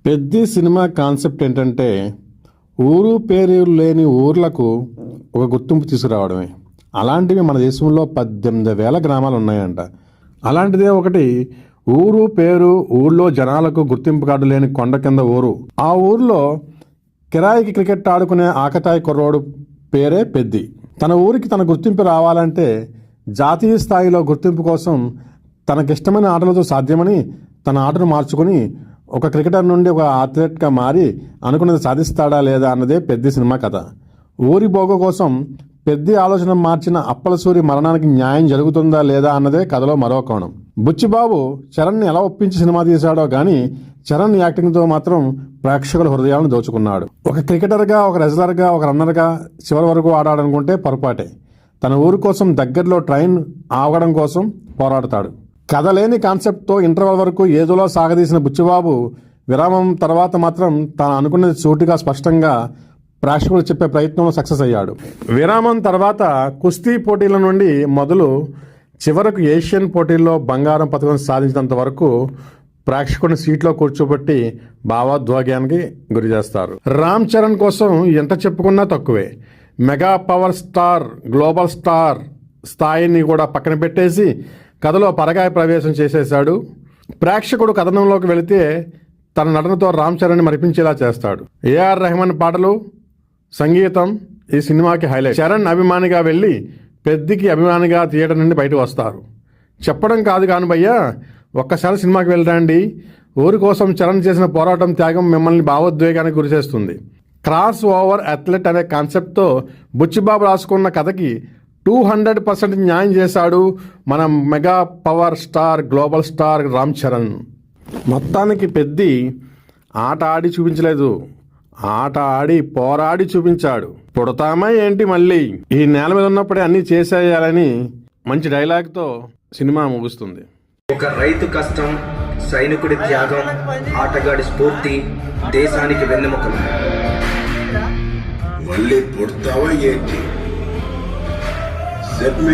పెద్ద cinema concept ఏంటంటే ఊరు పేరు లేని ఊర్లకు ఒక గుర్తింపు తీసుకురావడమే. అలాంటివి మన దేశంలో 18,000 గ్రామాలు ఉన్నాయంట. అలాంటిదే ఒకటి ఊరు పేరు ఊళ్ళో జనాలకు గుర్తింపు కార్డు లేని కొండ కింద ఊరు. ఆ ఊర్లో కిరాయికి క్రికెట్ ఆడుకునే ఆకతాయి కుర్రోడు పేరే పెద్ది. తన ఊరికి తన గుర్తింపు రావాలంటే జాతీయ స్థాయిలో గుర్తింపు కోసం తనకిష్టమైన ఆటలతో సాధ్యమని తన ఆటను మార్చుకుని ఒక క్రికెటర్ నుండి ఒక అథ్లెట్గా మారి అనుకున్నది సాధిస్తాడా లేదా అన్నదే పెద్ద సినిమా కథ. ఊరి బోగ కోసం పెద్ద ఆలోచన మార్చిన అప్పలసూరి మరణానికి న్యాయం జరుగుతుందా లేదా అన్నదే కథలో మరో కోణం. బుచ్చిబాబు చరణ్ని ఎలా ఒప్పించి సినిమా తీశాడో కానీ చరణ్ యాక్టింగ్తో మాత్రం ప్రేక్షకుల హృదయాలను దోచుకున్నాడు. ఒక క్రికెటర్గా, ఒక రెజ్లర్గా, ఒక రన్నర్గా చివరి వరకు ఆడాలనుకుంటే పొరపాటే. తన ఊరి కోసం దగ్గరలో ట్రైన్ ఆగడం కోసం పోరాడతాడు. కథ లేని కాన్సెప్ట్తో ఇంటర్వల్ వరకు ఏదోలో సాగదీసిన బుచ్చిబాబు విరామం తర్వాత మాత్రం తాను అనుకున్నది సూటిగా స్పష్టంగా ప్రేక్షకులు చెప్పే ప్రయత్నంలో సక్సెస్ అయ్యాడు. విరామం తర్వాత కుస్తీ పోటీల నుండి మొదలు చివరకు ఏషియన్ పోటీల్లో బంగారం పథకం సాధించినంత వరకు ప్రేక్షకుని సీట్లో కూర్చోబెట్టి భావోద్వేగానికి గురి చేస్తారు. రామ్ చరణ్ కోసం ఎంత చెప్పుకున్నా తక్కువే. Mega power star, global star స్థాయిని కూడా పక్కన పెట్టేసి కథలో పరకాయ ప్రవేశం చేసేశాడు. ప్రేక్షకుడు కథనంలోకి వెళితే తన నటనతో రామ్ చరణ్ని మరిపించేలా చేస్తాడు. ఏఆర్ రెహమాన్ పాటలు, సంగీతం ఈ సినిమాకి హైలైట్. చరణ్ అభిమానిగా వెళ్ళి పెద్దికి అభిమానిగా థియేటర్ నుండి బయటకు వస్తారు. చెప్పడం కాదు కాను భయ్యా, ఒక్కసారి సినిమాకి వెళ్ళండి. ఊరి కోసం చరణ్ చేసిన పోరాటం, త్యాగం మిమ్మల్ని భావోద్వేగానికి గురిచేస్తుంది. క్రాస్ ఓవర్ అథ్లెట్ అనే కాన్సెప్ట్తో బుచ్చిబాబు రాసుకున్న కథకి 200% న్యాయం చేశాడు మన mega power star, global star Ram Charan. మొత్తానికి పెద్ది ఆట ఆడి చూపించలేదు, ఆట ఆడి పోరాడి చూపించాడు. పుడతామా ఏంటి మళ్ళీ, ఈ నేల మీద ఉన్నప్పుడే అన్నీ చేసేయాలని మంచి డైలాగ్తో సినిమా ముగుస్తుంది. ఒక రైతు కష్టం, సైనికుడి త్యాగం, ఆటగాడి స్ఫూర్తి దేశానికి వెన్నెముకలు. మళ్ళీ పుడతావా ఏంటి? Set me.